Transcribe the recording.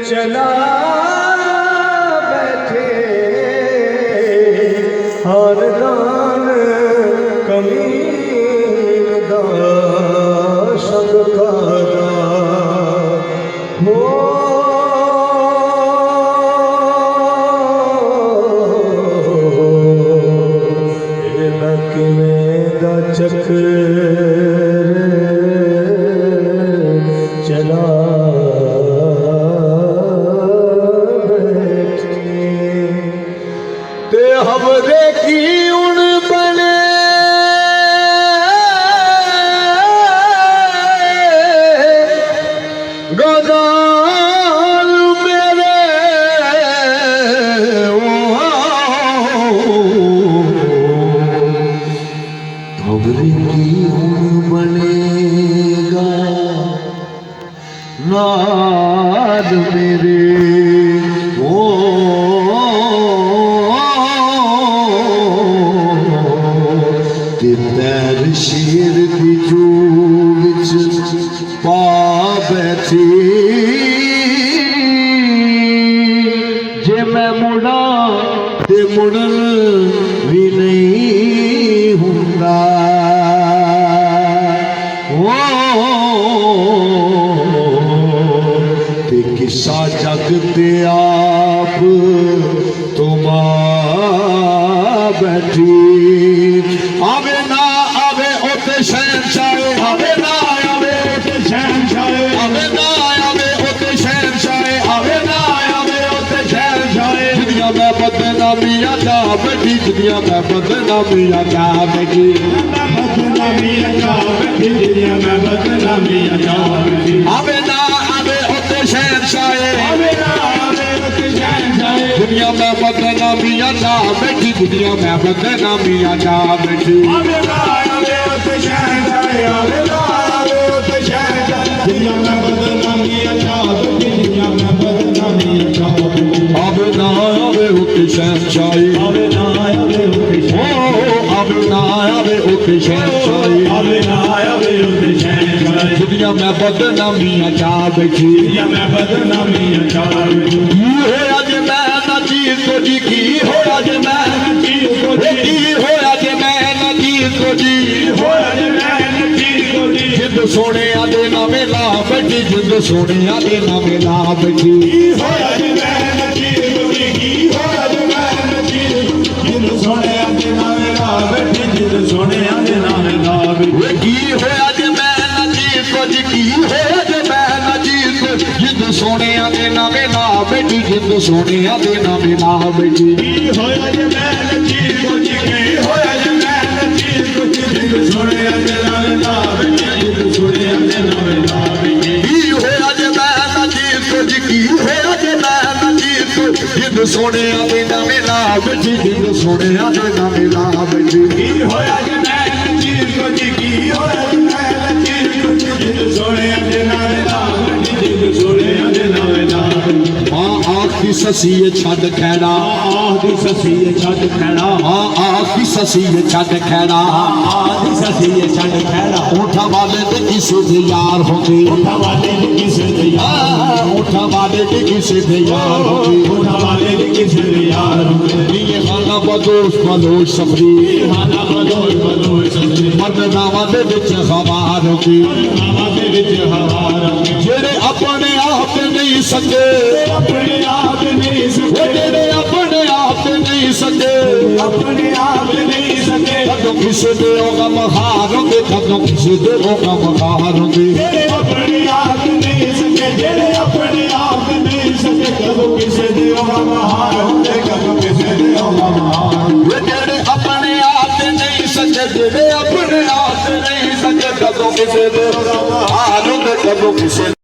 चला बैठे हर दान कमीन दा संग कादा हो चक्र चला बैठे ते हमरे की उन बने गदार मेरे खबरे की उन बनेगा नाद मेरे ओ ते पैर शेर दी जूं विच पा बैठी जे मैं मुड़ा ते मुड़न भी नहीं हुंदा ते किस्सा जग ते आप तुम बैठी आवे ना आवे ओते शहनशाहे आवे ना आवे ओते शहनशाहे आवे ना आवे ओते शहनशाहे आवे ना आवे ओते शहनशाहे दुनिया में बदनामी आजा बैठी दुनिया में बदनामी आजा बैठी बदनामी आजा बैठी दुनिया में बदनामी आजा बैठी आवे ना आवे ओते शहनशाहे आवे ना आवे ओते शहनशाहे दुनिया में बदनामी आजा बैठी दुनिया में बदनामी आजा बैठी आवे ना आवे ओते शहनशाहे आवे ना आवे ओते शहनशाहे दुनिया में बदनामी आजा बैठी दुनिया में बदनामी आजा बैठी आवे ना आवे ओते शहनशाहे आवे ना आवे ओते शहनशाहे आवे ना आवे ओते शहनशाहे आवे ना आवे ओते शहनशाहे दुनिया में बदनामी आजा बैठी दुनिया में बदनामी आजा बैठी ये आज मैं नजीर को जी की हो आज मैं नजीर को जी हो आज मैं नजीर को जी हो आज मैं नजीर को जी जिंद सोने आदे नामे ला बैठी जिंद सोने आदे नामे ला बैठी हो आज मैं नजीर को जी हो आज मैं नजीर जिंद सोने आदे नामे ला बैठी जिंद सोने आदे नामे ला बैठी हो आज मैं नजीर को जी हो आज मैं नजीर को जिंद सोने आदे नामे ला बैठी जिंद सोने आदे नामे ला बैठी हो आज मैं नजीर को जी हो आज मैं नजीर को जिंद सोने आदे नामे ला बैठी जिंद सोने आदे नामे ला बैठी हो आज मैं नजीर को जी हो आज मैं नजीर को जिंद सोने आदे नामे ला बैठी जिंद सोने आदे नामे ला बैठी हो आज मैं नजीर को जी हो आज मैं नजीर को जिंद सोने आदे नामे ला बैठी जिंद सोने आदे नामे ला मां आखी ससीए छड़ खैड़ा आखी ससीए छड़ खैड़ा मां आखी ससीए छड़ खैड़ा आखी ससीए छड़ खैड़ा उठा वाले ते किसे दे यार होंगे उठा वाले ते किसे दे यार उठा वाले ते किसे दे यार होंगे उठा वाले ते किसे दे यार होंगे ये खाना बदोश बदोश सफरी खाना बदोश बदोश सफरी मर्दावा दे विच हवार होगी मर्दावा दे विच हवार होगी जेड़े अपने आप नहीं सके अपने आप नहीं सके जेड़े अपने आप नहीं सके अपने आप नहीं सके कदों किसे दे होगा महारोगे कदों किसे दे होगा महारोगे जेड़े अपने आप नहीं सके जेड़े अपने आप नहीं सके कदों किसे दे होगा महारोगे कदों किसे दे होगा महारोगे जेड़े अपने आप नहीं सके जेड़े अपने आप नहीं सके कदों किसे दे होगा महारोगे कदों किसे